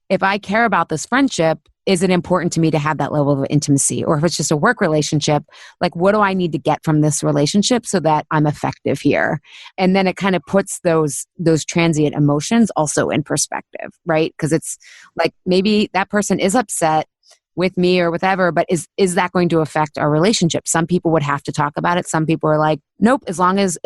if I care about this friendship, is it important to me to have that level of intimacy? Or if it's just a work relationship, like what do I need to get from this relationship so that I'm effective here? And then it kind of puts those transient emotions also in perspective, right? Because it's like maybe that person is upset with me or whatever, but is that going to affect our relationship? Some people would have to talk about it. Some people are like, nope, as long as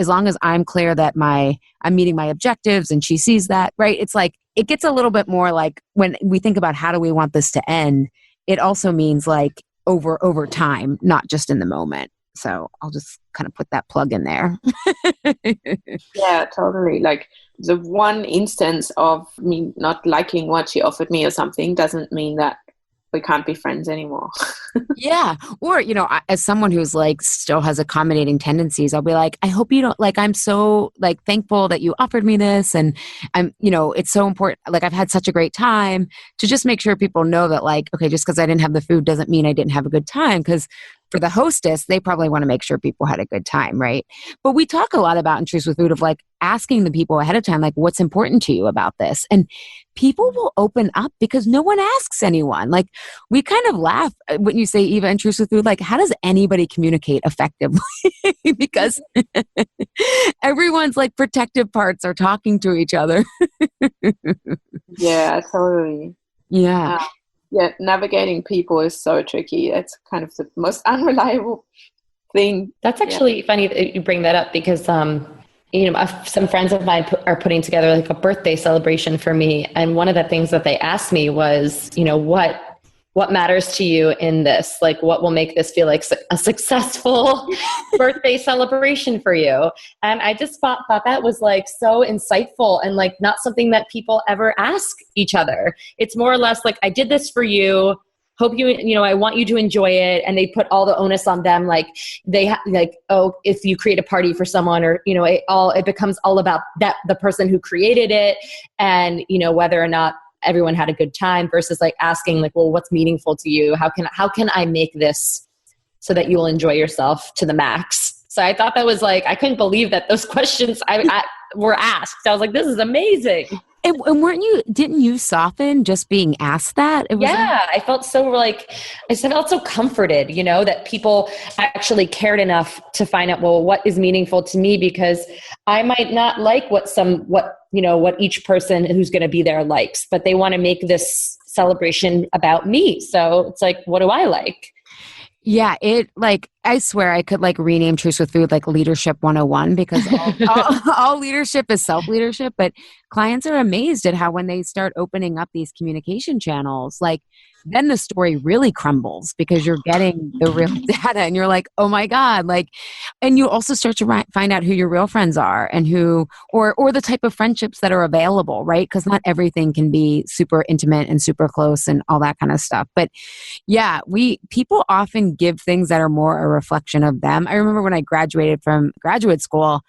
I'm clear that I'm meeting my objectives and she sees that, right? It's like it gets a little bit more like when we think about how do we want this to end, it also means like over time, not just in the moment. So I'll just kind of put that plug in there. Yeah, totally. Like the one instance of me not liking what she offered me or something doesn't mean that we can't be friends anymore. Yeah. Or, as someone who's like still has accommodating tendencies, I'll be like, I hope you don't like, I'm so like thankful that you offered me this. And it's so important. Like I've had such a great time to just make sure people know that like, okay, just because I didn't have the food doesn't mean I didn't have a good time. Because for the hostess, they probably want to make sure people had a good time, right? But we talk a lot about in Truce with Food of like asking the people ahead of time, like, what's important to you about this? And people will open up because no one asks anyone. Like we kind of laugh when you say, Eva, in Truce with Food, like how does anybody communicate effectively? Because everyone's like protective parts are talking to each other. Yeah, totally. Yeah. Yeah, navigating people is so tricky. It's kind of the most unreliable thing. That's actually funny that you bring that up because, some friends of mine are putting together like a birthday celebration for me. And one of the things that they asked me was, what matters to you in this? Like what will make this feel like a successful birthday celebration for you? And I just thought that was like so insightful and like not something that people ever ask each other. It's more or less like, I did this for you. Hope I want you to enjoy it. And they put all the onus on them. Like if you create a party for someone or, it becomes all about the person who created it and, whether or not everyone had a good time versus like asking like, well, what's meaningful to you? How can I make this so that you will enjoy yourself to the max? So I thought that was like, I couldn't believe that those questions were asked. I was like, this is amazing. And didn't you soften just being asked that? I felt so I felt so comforted, that people actually cared enough to find out, well, what is meaningful to me, because I might not like what each person who's going to be there likes, but they want to make this celebration about me. So it's like, what do I like? Yeah, I swear I could like rename Truce with Food like Leadership 101 because all leadership is self-leadership, but clients are amazed at how when they start opening up these communication channels, like then the story really crumbles because you're getting the real data and you're like, oh my God, like, and you also start to find out who your real friends are and or the type of friendships that are available, right? Because not everything can be super intimate and super close and all that kind of stuff. But yeah, people often give things that are more a reflection of them. I remember when I graduated from graduate school,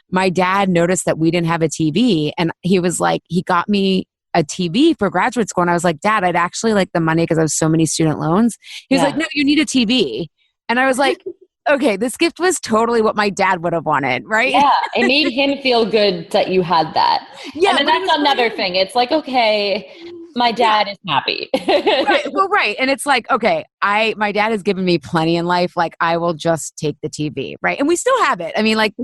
my dad noticed that we didn't have a TV and he was like, he got me a TV for graduate school. And I was like, Dad, I'd actually like the money because I have so many student loans. He was like, no, you need a TV. And I was like, okay, this gift was totally what my dad would have wanted, right? Yeah, it made him feel good that you had that. Yeah, and then that's another thing. It's like, okay, my dad is happy. Right. Well, right. And it's like, okay, my dad has given me plenty in life. Like I will just take the TV. Right. And we still have it. I mean, like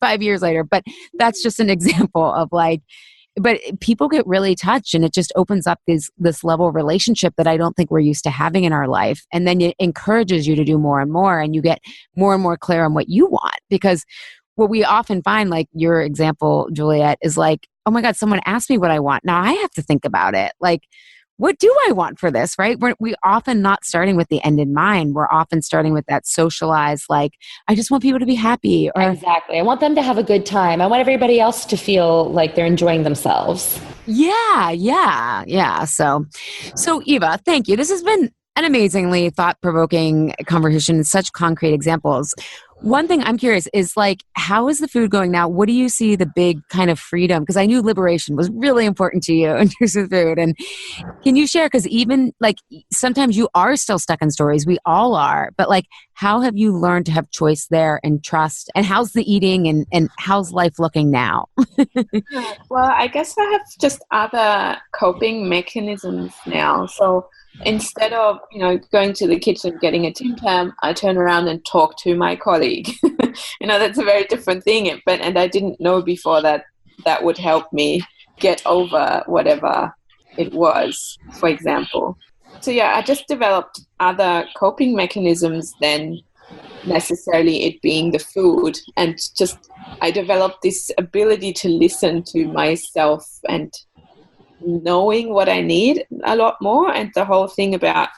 5 years later, but that's just an example of like, but people get really touched and it just opens up this level of relationship that I don't think we're used to having in our life. And then it encourages you to do more and more and you get more and more clear on what you want. Because what we often find, like your example, Juliette, is like, oh my God, someone asked me what I want. Now I have to think about it. Like, what do I want for this, right? We often not starting with the end in mind. We're often starting with that socialized, like, I just want people to be happy. Exactly. I want them to have a good time. I want everybody else to feel like they're enjoying themselves. Yeah. So Eva, thank you. This has been an amazingly thought-provoking conversation and such concrete examples. One thing I'm curious is like, how is the food going now? What do you see the big kind of freedom? Because I knew liberation was really important to you in terms of food. And can you share? Because even like sometimes you are still stuck in stories. We all are. But like, how have you learned to have choice there and trust? And how's the eating and how's life looking now? Well, I guess I have just other coping mechanisms now. So instead of, going to the kitchen, getting a Tim Tam, I turn around and talk to my colleague. That's a very different thing. And I didn't know before that would help me get over whatever it was, for example. So yeah, I just developed other coping mechanisms than necessarily it being the food. And just, I developed this ability to listen to myself and knowing what I need a lot more. And the whole thing about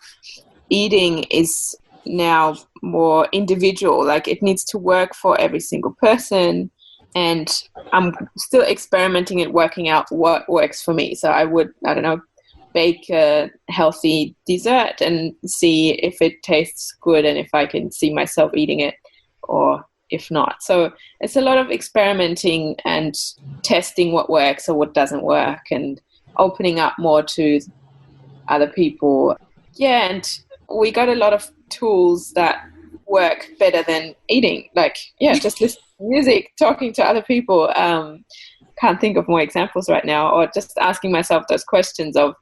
eating is now more individual. Like it needs to work for every single person. And I'm still experimenting and working out what works for me. So I would, bake a healthy dessert and see if it tastes good and if I can see myself eating it or if not. So it's a lot of experimenting and testing what works or what doesn't work and opening up more to other people. Yeah, and we got a lot of tools that work better than eating. Like, just listening to music, talking to other people. Can't think of more examples right now. Or just asking myself those questions of,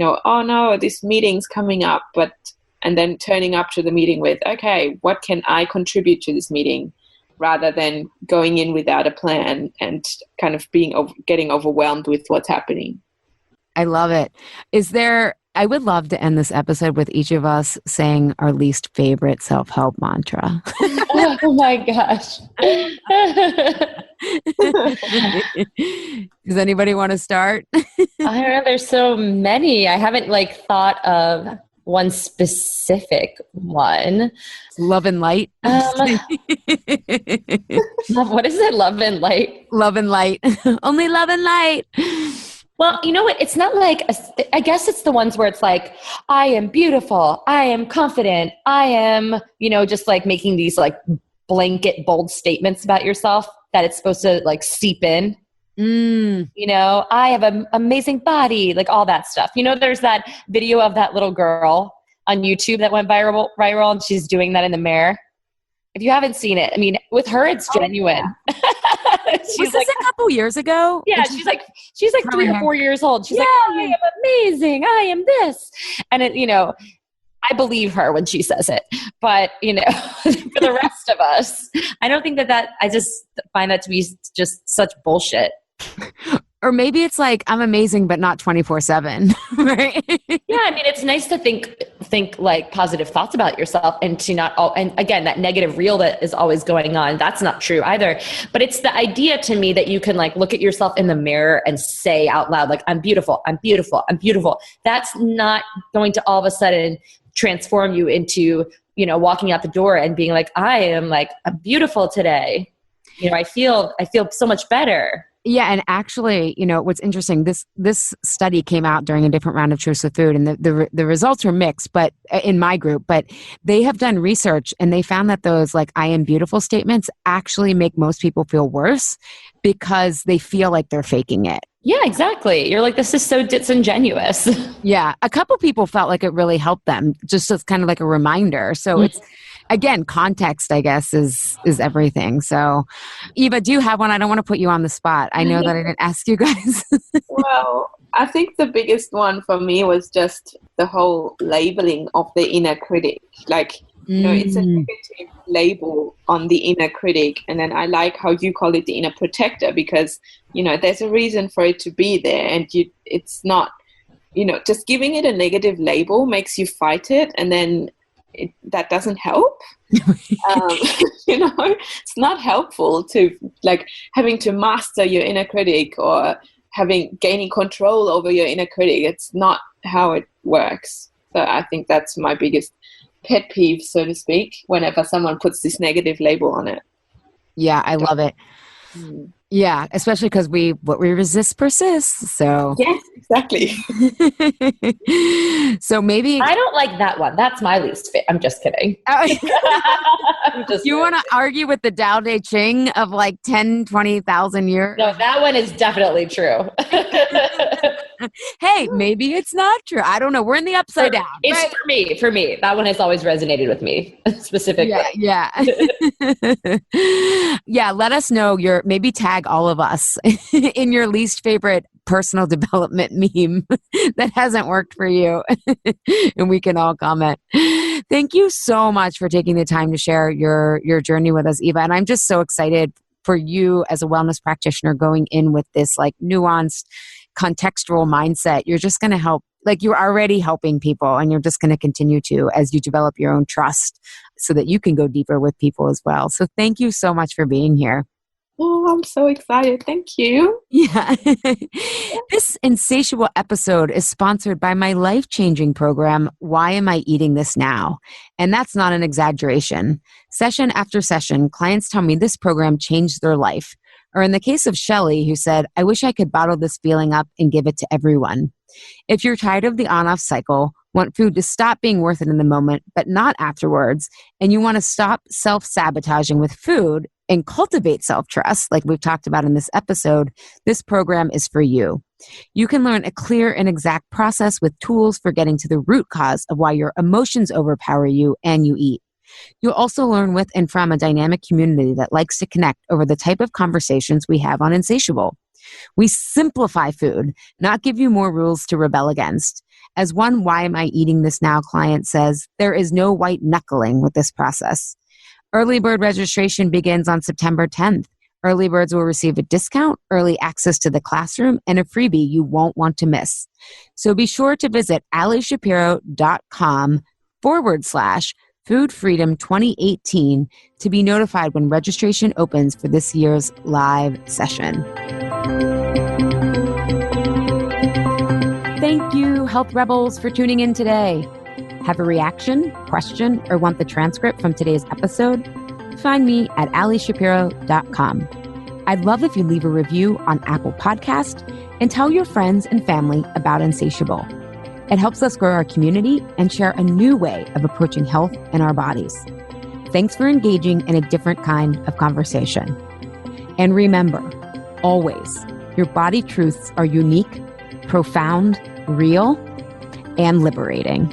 oh no, this meeting's coming up, and then turning up to the meeting with, okay, what can I contribute to this meeting, rather than going in without a plan and kind of getting overwhelmed with what's happening. I love it. I would love to end this episode with each of us saying our least favorite self-help mantra. Oh my gosh. Does anybody want to start? I don't know. There's so many. I haven't thought of one specific one. Love and light. What is it? Love and light? Love and light. Only love and light. Well, you know what? It's not I guess it's the ones where it's like, I am beautiful. I am confident. I am, just making these blanket bold statements about yourself that it's supposed to like seep in. I have an amazing body, like all that stuff. There's that video of that little girl on YouTube that went viral and she's doing that in the mirror. If you haven't seen it, I mean, with her, it's genuine. Yeah. Was this a couple years ago? Yeah, she's like 3 or 4 years old. She's like, I am amazing. I am this. And I believe her when she says it. But, for the rest of us, I don't think that I just find that to be just such bullshit. Or maybe it's like, I'm amazing, but not 24/7, right? Yeah, I mean, it's nice to think like positive thoughts about yourself and to not and again, that negative reel that is always going on, that's not true either. But it's the idea to me that you can look at yourself in the mirror and say out loud, I'm beautiful, I'm beautiful, I'm beautiful. That's not going to all of a sudden transform you into, walking out the door and being like, I'm beautiful today. I feel so much better. Yeah. And actually, what's interesting, this study came out during a different round of Truce with Food, and the results were mixed, but in my group, but they have done research and they found that those I am beautiful statements actually make most people feel worse because they feel like they're faking it. Yeah, exactly. You're like, this is so disingenuous. Yeah. A couple people felt like it really helped them, just as kind of like a reminder. So it's, again, context, I guess, is everything. So, Eva, do you have one? I don't want to put you on the spot. I know that I didn't ask you guys. Well, I think the biggest one for me was just the whole labeling of the inner critic. It's a negative label on the inner critic. And then I like how you call it the inner protector because, there's a reason for it to be there. And it's not, just giving it a negative label makes you fight it. And then that doesn't help. It's not helpful to having to master your inner critic or gaining control over your inner critic. It's not how it works. So I think that's my biggest pet peeve, so to speak, whenever someone puts this negative label on it. Yeah, I love it. Yeah, especially because what we resist persists. So yes, exactly. So maybe I don't like that one. That's my least fit. I'm just kidding. You want to argue with the Tao Te Ching of like 10, 20,000 years? No, that one is definitely true. Hey, maybe it's not true. I don't know. We're in the upside down. It's right? for me. That one has always resonated with me specifically. Yeah. Yeah, let us know maybe tag all of us in your least favorite personal development meme that hasn't worked for you. And we can all comment. Thank you so much for taking the time to share your journey with us, Eva. And I'm just so excited for you as a wellness practitioner going in with this like nuanced, contextual mindset. You're just going to help, like you're already helping people, and you're just going to continue to as you develop your own trust so that you can go deeper with people as well. So thank you so much for being here. Oh, I'm so excited. Thank you. Yeah. This insatiable episode is sponsored by my life-changing program, Why Am I Eating This Now? And that's not an exaggeration. Session after session, clients tell me this program changed their life. Or in the case of Shelley, who said, I wish I could bottle this feeling up and give it to everyone. If you're tired of the on-off cycle, want food to stop being worth it in the moment, but not afterwards, and you want to stop self-sabotaging with food and cultivate self-trust, like we've talked about in this episode, this program is for you. You can learn a clear and exact process with tools for getting to the root cause of why your emotions overpower you and you eat. You'll also learn with and from a dynamic community that likes to connect over the type of conversations we have on Insatiable. We simplify food, not give you more rules to rebel against. As one Why Am I Eating This Now client says, there is no white knuckling with this process. Early bird registration begins on September 10th. Early birds will receive a discount, early access to the classroom, and a freebie you won't want to miss. So be sure to visit alishapiro.com/Food Freedom 2018 to be notified when registration opens for this year's live session. Thank you, Health Rebels, for tuning in today. Have a reaction, question, or want the transcript from today's episode? Find me at alishapiro.com. I'd love if you leave a review on Apple Podcast and tell your friends and family about Insatiable. It helps us grow our community and share a new way of approaching health in our bodies. Thanks for engaging in a different kind of conversation. And remember, always, your body truths are unique, profound, real, and liberating.